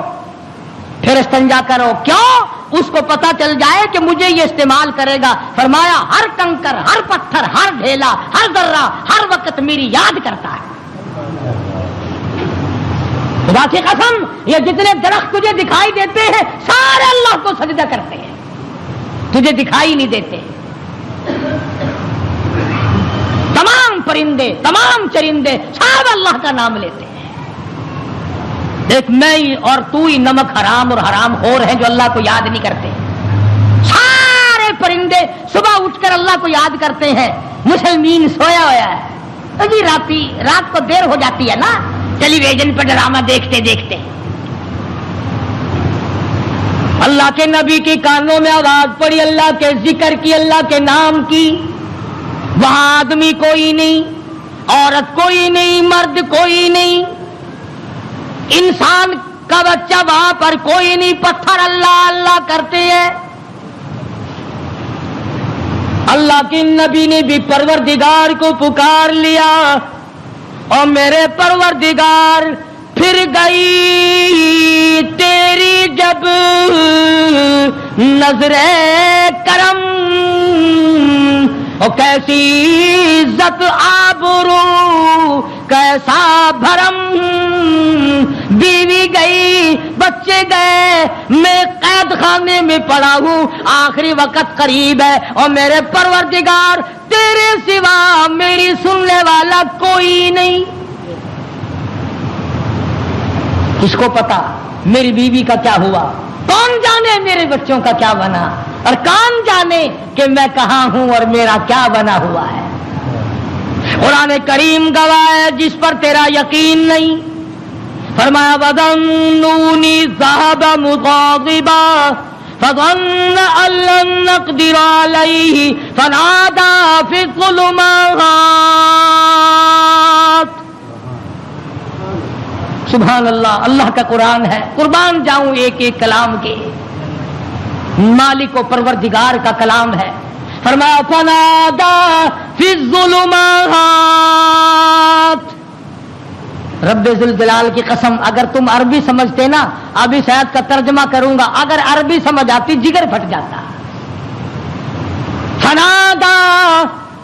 پھر استنجا کرو. کیوں؟ اس کو پتا چل جائے کہ مجھے یہ استعمال کرے گا. فرمایا ہر کنکر، ہر پتھر، ہر ڈھیلا، ہر ذرہ ہر وقت میری یاد کرتا ہے. خدا کی قسم یہ جتنے درخت تجھے دکھائی دیتے ہیں سارے اللہ کو سجدہ کرتے ہیں، تجھے دکھائی نہیں دیتے. تمام پرندے، تمام چرندے سب اللہ کا نام لیتے ہیں. ایک میں ہی اور تو ہی نمک حرام اور حرام خور ہیں جو اللہ کو یاد نہیں کرتے. سارے پرندے صبح اٹھ کر اللہ کو یاد کرتے ہیں. مسلمین سویا ہوا ہے. ابھی رات کو دیر ہو جاتی ہے نا ٹیلی ویژن پر ڈرامہ دیکھتے دیکھتے. اللہ کے نبی کی کانوں میں آواز پڑی، اللہ کے ذکر کی، اللہ کے نام کی. وہاں آدمی کوئی نہیں، عورت کوئی نہیں، مرد کوئی نہیں، انسان کا بچہ وہاں پر کوئی نہیں. پتھر اللہ اللہ کرتے ہیں. اللہ کے نبی نے بھی پروردگار کو پکار لیا اور میرے پروردگار پھر گئی تیری جب نظر کرم، اور کیسی عزت آبرو کیسا بھرم. بیوی گئی، بچے گئے، میں قید خانے میں پڑا ہوں، آخری وقت قریب ہے اور میرے پروردگار تیرے سوا میری سننے والا کوئی نہیں. کس کو پتا میری بیوی کا کیا ہوا؟ کون جانے میرے بچوں کا کیا بنا؟ اور کون جانے کہ میں کہاں ہوں اور میرا کیا بنا ہوا ہے؟ قرآن کریم گواہ ہے جس پر تیرا یقین نہیں. فرمایا وَظَنُّونِي ذَهَبَ مُغَاضِبًا فَظَنَّ أَن لَّن نَّقْدِرَ عَلَيْهِ فَنَادَىٰ فِي الظُّلُمَاتِ. سبحان اللہ، اللہ کا قرآن ہے. قربان جاؤں ایک ایک کلام کے. مالک و پروردگار کا کلام ہے. فرمایا فَنَادَىٰ فِي الظُّلُمَاتِ. رب ذوالجلال کی قسم اگر تم عربی سمجھتے نا، ابھی شاید کا ترجمہ کروں گا، اگر عربی سمجھ آتی جگر پھٹ جاتا. فنادا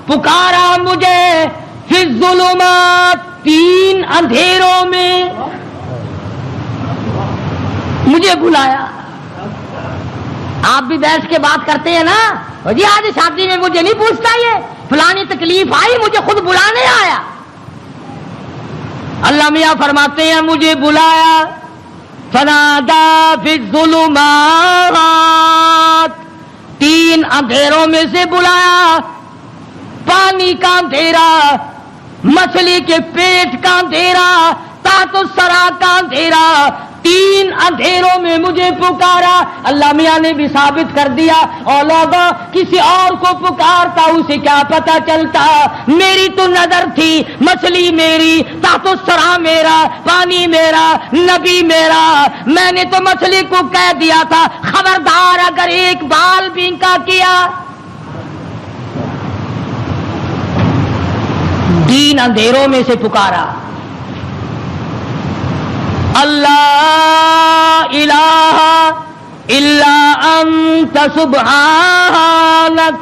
پکارا مجھے، فی الظلمات تین اندھیروں میں مجھے بلایا. آپ بھی بیٹھ کے بات کرتے ہیں نا، جی آج شادی میں مجھے نہیں پوچھتا، یہ فلانی تکلیف آئی مجھے خود بلانے آیا. اللہ میاں فرماتے ہیں مجھے بلایا. فنادا فی الظلمات تین اندھیروں میں سے بلایا. پانی کا اندھیرا، مچھلی کے پیٹ کا اندھیرا، تحت الثری کا اندھیرا، تین اندھیروں میں مجھے پکارا. اللہ میاں نے بھی ثابت کر دیا اور لوگوں کسی اور کو پکارتا اسے کیا پتا چلتا. میری تو نظر تھی، مچھلی میری، تحت الثری میرا، پانی میرا، نبی میرا. میں نے تو مچھلی کو کہہ دیا تھا خبردار اگر ایک بال بینکا کیا. تین اندھیروں میں سے پکارا. اللہ الہ الا انت سبحانک.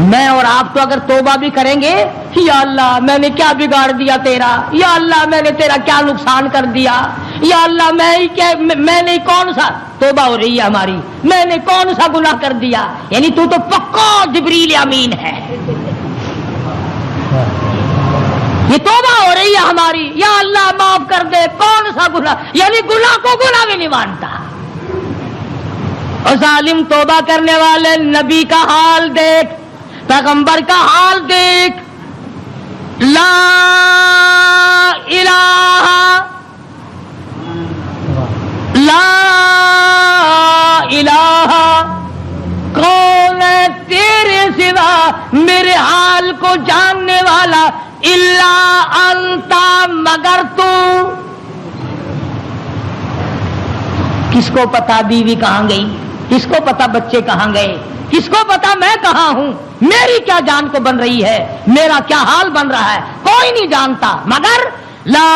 میں اور آپ تو اگر توبہ بھی کریں گے، یا اللہ میں نے کیا بگاڑ دیا تیرا، یا اللہ میں نے تیرا کیا نقصان کر دیا، یا اللہ میں نے کون سا توبہ ہو رہی ہے ہماری، میں نے کون سا گناہ کر دیا. یعنی تو پکا جبریل امین ہے. یہ توبہ ہو رہی ہے ہماری، یا اللہ معاف کر دے، کون سا گناہ، یعنی گناہ کو گناہ بھی نہیں مانتا. اور ظالم توبہ کرنے والے نبی کا حال دیکھ، پیغمبر کا حال دیکھ. لا الہ لا الہ، کون ہے تیرے سوا میرے حال کو جاننے والا، الا انتا مگر تو. کس کو پتا بیوی کہاں گئی، کس کو پتا بچے کہاں گئے، کس کو پتا میں کہاں ہوں، میری کیا جان کو بن رہی ہے، میرا کیا حال بن رہا ہے، کوئی نہیں جانتا مگر لا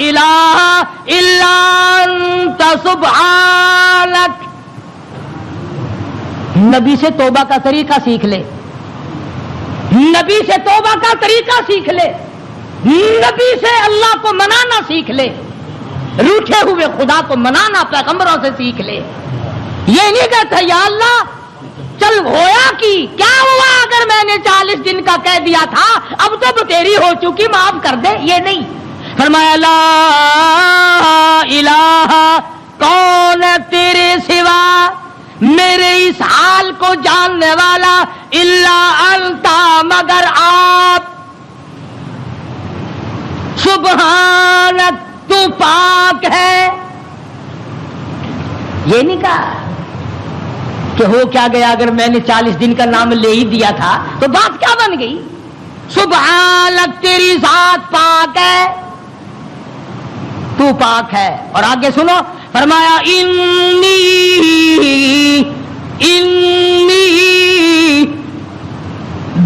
الہ الا انت سبحانک۔ نبی سے توبہ کا طریقہ سیکھ لے، نبی سے توبہ کا طریقہ سیکھ لے، نبی سے اللہ کو منانا سیکھ لے، روٹھے ہوئے خدا کو منانا پیغمبروں سے سیکھ لے۔ یہ نہیں کہتا یا اللہ چل ہویا کی کیا ہوا اگر میں نے 40 دن کا کہہ دیا تھا، اب تو بتیری ہو چکی معاف کر دے، یہ نہیں۔ فرمایا لا الہ، کون ہے تیرے سوا میرے اس حال کو جاننے والا، الا انتا، مگر آپ، سبحانک، تو پاک ہے۔ یہ نہیں کہا کہ ہو کیا گیا اگر میں نے 40 دن کا نام لے ہی دیا تھا تو بات کیا بن گئی، سبحانک، تیری ذات پاک ہے، تو پاک ہے۔ اور آگے سنو، فرمایا انی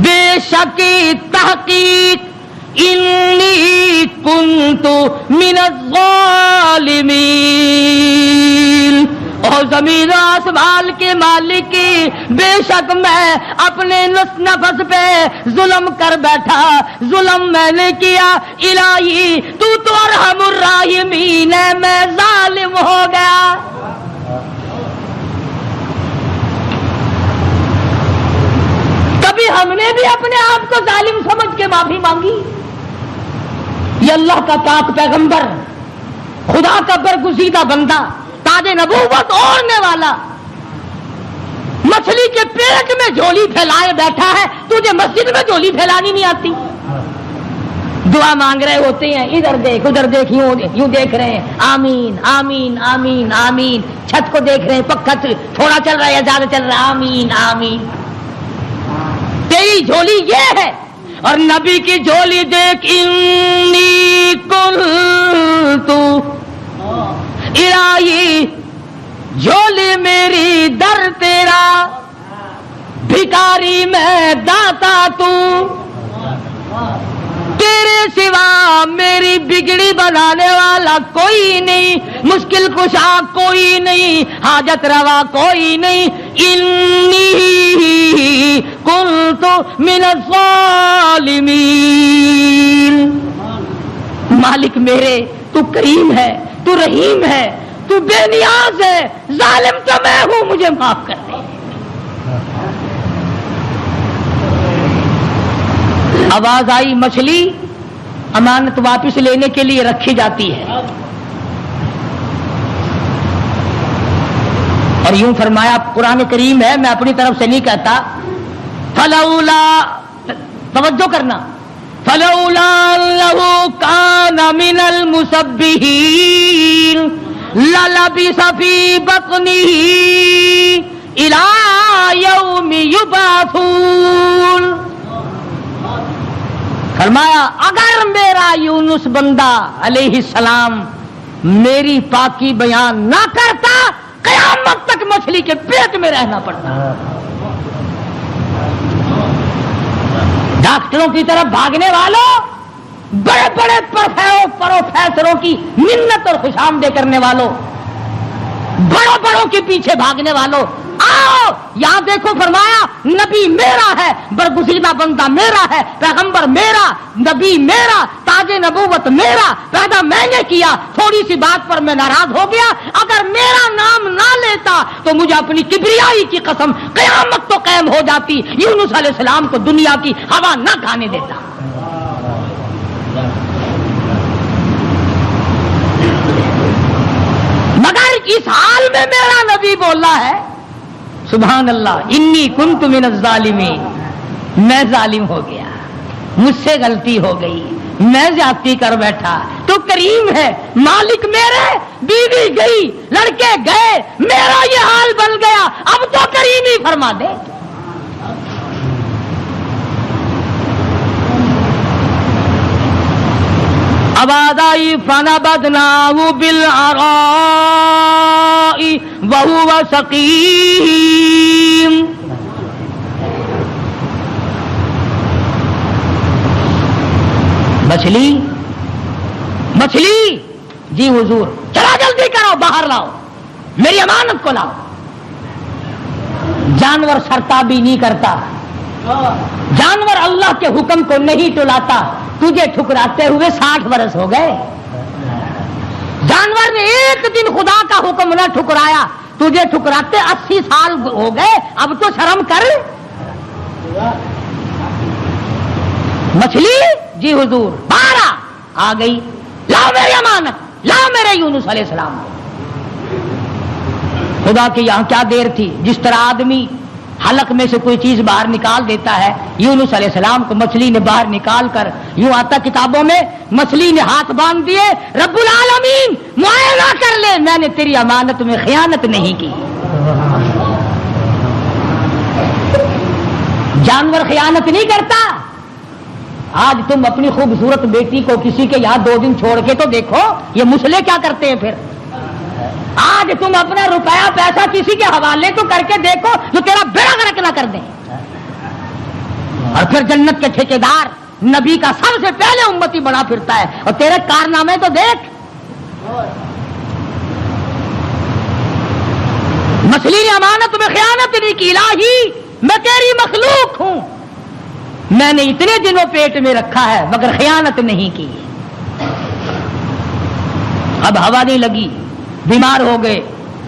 بے شک تحقیق، انی کنت من الظالمین، اور زمین و آسمان کے مالک کی، بے شک میں اپنے نفس پہ ظلم کر بیٹھا، ظلم میں نے کیا، الہی تو ارحم الراحمین ہے، میں ظالم ہو گیا۔ کبھی ہم نے بھی اپنے آپ کو ظالم سمجھ کے معافی مانگی؟ یہ اللہ کا پاک پیغمبر، خدا کا برگزیدہ بندہ، تاج نبوت اوڑھنے والا، مچھلی کے پیٹ میں جھولی پھیلائے بیٹھا ہے، تجھے مسجد میں جھولی پھیلانی نہیں آتی؟ دعا مانگ رہے ہوتے ہیں، ادھر دیکھ ادھر دیکھ، یوں دیکھ رہے ہیں، آمین آمین آمین آمین، چھت کو دیکھ رہے ہیں، پکا تھوڑا چل رہا ہے یا زیادہ چل رہا ہے، آمین آمین۔ تیری جھولی یہ ہے، اور نبی کی جھولی دیکھ، انی کنت، الہی جھولی میری در تیرا، بھکاری میں داتا تو، تیرے سوا میری بگڑی بنانے والا کوئی نہیں، مشکل کشا کوئی نہیں، حاجت روا کوئی نہیں، انی کنت من الظالمین۔ مالک میرے تو کریم ہے، تو رحیم ہے، تو بے نیاز ہے، ظالم تو میں ہوں، مجھے معاف کر دے۔ آواز آئی، مچھلی امانت واپس لینے کے لیے رکھی جاتی ہے، اور یوں فرمایا، قرآن کریم ہے، میں اپنی طرف سے نہیں کہتا، فلولا، توجہ کرنا، فلولا انه كان من المسبحين للبث في بطنه الى يوم يبعثون۔ فرمایا اگر میرا یونس بندہ علیہ السلام میری پاکی بیان نہ کرتا، قیامت تک مچھلی کے پیٹ میں رہنا پڑتا۔ ڈاکٹروں کی طرف بھاگنے والوں، بڑے بڑے پروفیسروں کی منت اور خوشامدے کرنے والوں، بڑوں بڑوں کے پیچھے بھاگنے والوں، آؤ یہاں دیکھو، فرمایا نبی میرا ہے، برگزیدہ بندہ میرا ہے، پیغمبر میرا، نبی میرا، تاج نبوت میرا، پیدا میں نے کیا، تھوڑی سی بات پر میں ناراض ہو گیا، اگر میرا نام نہ لیتا تو مجھے اپنی کبریائی کی قسم قیامت تو قائم ہو جاتی، یونس علیہ السلام کو دنیا کی ہوا نہ کھانے دیتا۔ مگر اس حال میں میرا نبی بولا ہے، سبحان اللہ، انی کنت من الظالمین، میں ظالم ہو گیا، مجھ سے غلطی ہو گئی، میں زیادتی کر بیٹھا، تو کریم ہے، مالک میرے، بیوی گئی، لڑکے گئے، میرا یہ حال بن گیا، اب تو کریم ہی فرما دے۔ آواز آئی، فنبذناہ بالعراء الماء وهو سقيم. مچھلی جی حضور چلا جلدی کرو باہر لاؤ میری امانت کو لاؤ. جانور سرتابی نہیں کرتا, جانور اللہ کے حکم کو نہیں ٹلاتا. تجھے ٹھکراتے ہوئے 60 برس ہو گئے. جانور نے ایک دن خدا کا حکم نہ ٹھکرایا, تجھے ٹھکراتے 80 سال ہو گئے. اب تو شرم کر. مچھلی جی حضور باہر آ گئی. لاؤ میری امانت, لاؤ میرے یونس علیہ السلام. خدا کی یہاں کیا دیر تھی. جس طرح آدمی حلق میں سے کوئی چیز باہر نکال دیتا ہے, یونس علیہ السلام کو مچھلی نے باہر نکال کر, یوں آتا کتابوں میں, مچھلی نے ہاتھ باندھ دیے, رب العالمین معائنہ کر لے میں نے تیری امانت میں خیانت نہیں کی. جانور خیانت نہیں کرتا. آج تم اپنی خوبصورت بیٹی کو کسی کے یہاں 2 دن چھوڑ کے تو دیکھو, یہ مسلے کیا کرتے ہیں. پھر آج تم اپنا روپیہ پیسہ کسی کے حوالے تو کر کے دیکھو جو تیرا بیڑا غرق نہ کر دیں. اور پھر جنت کے ٹھیکیدار نبی کا سب سے پہلے امتی بنا پھرتا ہے, اور تیرے کارنامے تو دیکھ. مچھلی نے امانت میں خیانت نہیں کی. الہی میں تیری مخلوق ہوں, میں نے اتنے دنوں پیٹ میں رکھا ہے مگر خیانت نہیں کی. اب ہوا نہیں لگی, بیمار ہو گئے.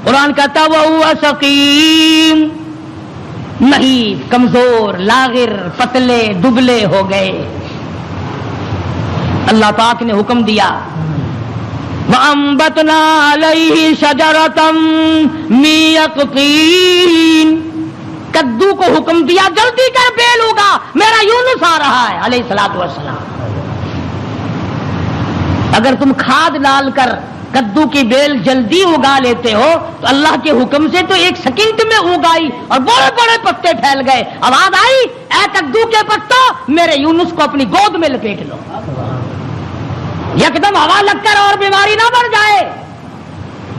قرآن کہتا وہ سقیم, نہیں کمزور, لاغر, پتلے دبلے ہو گئے. اللہ پاک نے حکم دیا وَأَنبَتْنَا عَلَيْهِ شَجَرَةً مِّن يَقْطِينٍ. کدو کو حکم دیا جلدی کر بیل ہوگا, میرا یونس آ رہا ہے علیہ الصلوۃ والسلام. اگر تم کھاد ڈال کر کدو کی بیل جلدی اگا لیتے ہو تو اللہ کے حکم سے تو 1 سیکنڈ میں اگائی اور بڑے بڑے پتے پھیل گئے. آواز آئی اے کدو کے پتوں میرے یونس کو اپنی گود میں لپیٹ لو. یکدم ہوا لگ کر اور بیماری نہ بڑھ جائے.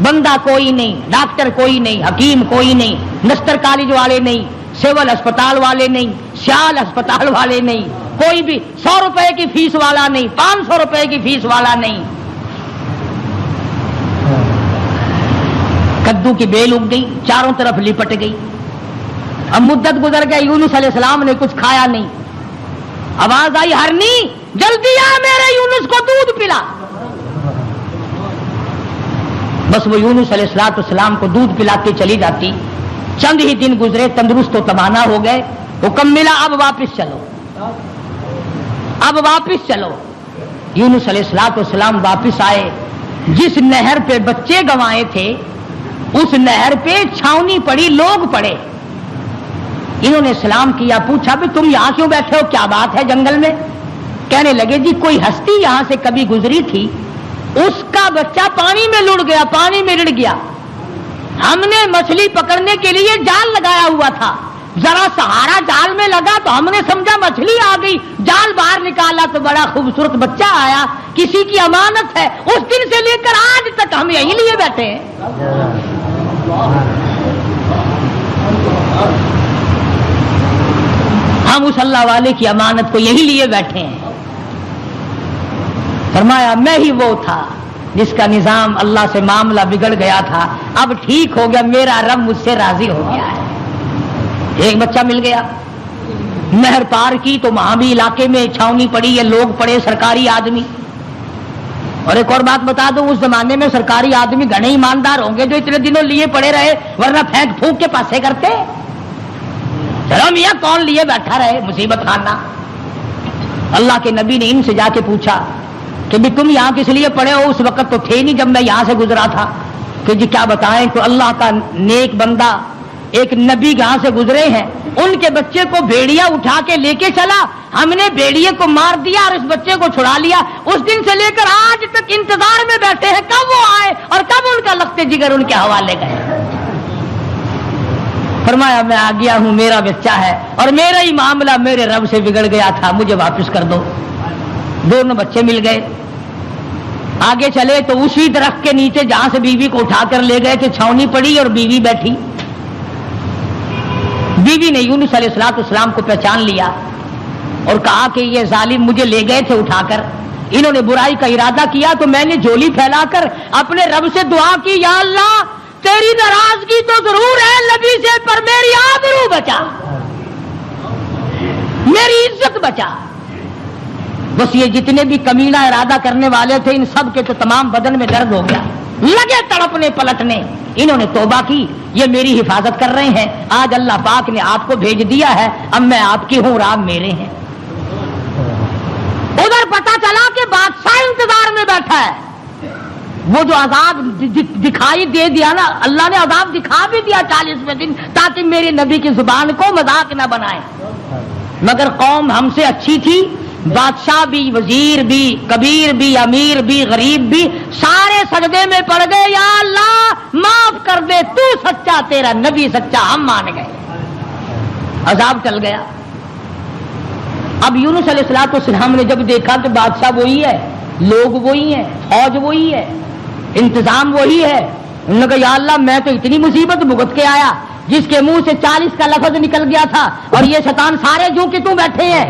بندہ کوئی نہیں, ڈاکٹر کوئی نہیں, حکیم کوئی نہیں, نستر کالج والے نہیں, سول اسپتال والے نہیں, سیال اسپتال والے نہیں, کوئی بھی 100 روپے کی فیس والا نہیں, 500 روپے کی فیس والا نہیں. کدو کی بیل اگ گئی, چاروں طرف لپٹ گئی. اب مدت گزر گئی, یونس علیہ السلام نے کچھ کھایا نہیں. آواز آئی ہرنی جلدی آ میرے یونس کو دودھ پلا. بس وہ یونس علیہ السلام کو دودھ پلاتے چلی جاتی. چند ہی دن گزرے, تندرست و توانا ہو گئے. حکم ملا اب واپس چلو, اب واپس چلو. یونس علیہ السلام واپس آئے. جس نہر پہ بچے گنوائے تھے اس نہر پہ چھاونی پڑی, لوگ پڑے. انہوں نے سلام کیا, پوچھا بھی تم یہاں کیوں بیٹھے ہو, کیا بات ہے جنگل میں. کہنے لگے جی کوئی ہستی یہاں سے کبھی گزری تھی, اس کا بچہ پانی میں لڑ گیا, پانی میں رڑ گیا. ہم نے مچھلی پکڑنے کے لیے جال لگایا ہوا تھا, ذرا سہارا جال میں لگا تو ہم نے سمجھا مچھلی آ گئی, جال باہر نکالا تو بڑا خوبصورت بچہ آیا. کسی کی امانت ہے, اس دن سے لے کر آج تک ہم یہی لیے بیٹھے ہیں. ہم اس اللہ والے کی امانت کو یہی لیے بیٹھے ہیں. فرمایا میں ہی وہ تھا جس کا نظام اللہ سے معاملہ بگڑ گیا تھا, اب ٹھیک ہو گیا, میرا رب مجھ سے راضی ہو گیا ہے. ایک بچہ مل گیا, نہر پار کی تو وہاں بھی علاقے میں چھاونی پڑی, یہ لوگ پڑے سرکاری آدمی. اور ایک اور بات بتا دوں, اس زمانے میں سرکاری آدمی گھنے ایماندار ہوں گے جو اتنے دنوں لیے پڑے رہے, ورنہ پھینک پھونک کے پاسے کرتے. چلو میاں کون لیے بیٹھا رہے, مصیبت خانہ. اللہ کے نبی نے ان سے جا کے پوچھا کہ بھی تم یہاں کس لیے پڑے ہو, اس وقت تو تھے نہیں جب میں یہاں سے گزرا تھا. کہ جی کیا بتائیں, تو اللہ کا نیک بندہ ایک نبی یہاں سے گزرے ہیں, ان کے بچے کو بھیڑیا اٹھا کے لے کے چلا, ہم نے بھیڑیے کو مار دیا اور اس بچے کو چھڑا لیا. اس دن سے لے کر آج تک انتظار میں بیٹھے ہیں کب وہ آئے اور کب ان کا لخت جگر ان کے حوالے گئے. فرمایا میں آ گیا ہوں, میرا بچہ ہے اور میرا ہی معاملہ میرے رب سے بگڑ گیا تھا, مجھے واپس کر دو. دونوں بچے مل گئے. آگے چلے تو اسی درخت کے نیچے جہاں سے بیوی کو اٹھا کر لے گئے تھے چھاونی پڑی اور بیوی بیٹھی. بیوی نے یونس علیہ السلام کو پہچان لیا اور کہا کہ یہ ظالم مجھے لے گئے تھے اٹھا کر, انہوں نے برائی کا ارادہ کیا تو میں نے جھولی پھیلا کر اپنے رب سے دعا کی, یا اللہ تیری ناراضگی تو ضرور ہے نبی سے, پر میری آبرو بچا, میری عزت بچا. بس یہ جتنے بھی کمینہ ارادہ کرنے والے تھے ان سب کے تو تمام بدن میں درد ہو گیا, لگے تڑپنے پلٹنے. انہوں نے توبہ کی, یہ میری حفاظت کر رہے ہیں, آج اللہ پاک نے آپ کو بھیج دیا ہے, اب میں آپ کی ہوں اور آپ میرے ہیں. ادھر پتا چلا کہ بادشاہ انتظار میں بیٹھا ہے. وہ جو عذاب دکھائی دے دیا نا, اللہ نے عذاب دکھا بھی دیا 40ویں دن تاکہ میرے نبی کی زبان کو مذاق نہ بنائے. مگر قوم ہم سے اچھی تھی, بادشاہ بھی, وزیر بھی, کبیر بھی, امیر بھی, غریب بھی, سارے سجدے میں پڑ گئے, یا اللہ معاف کر دے, تو سچا, تیرا نبی سچا, ہم مان گئے. عذاب چل گیا. اب یونس علیہ السلام نے جب دیکھا کہ بادشاہ وہی ہے, لوگ وہی ہیں, فوج وہی ہے, انتظام وہی ہے, انہوں نے کہا یا اللہ میں تو اتنی مصیبت بھگت کے آیا, جس کے منہ سے 40 کا لفظ نکل گیا تھا اور یہ شیطان سارے جو کہ تم بیٹھے ہیں,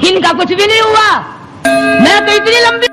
ان کا کچھ بھی نہیں ہوا. میں تو اتنی لمبی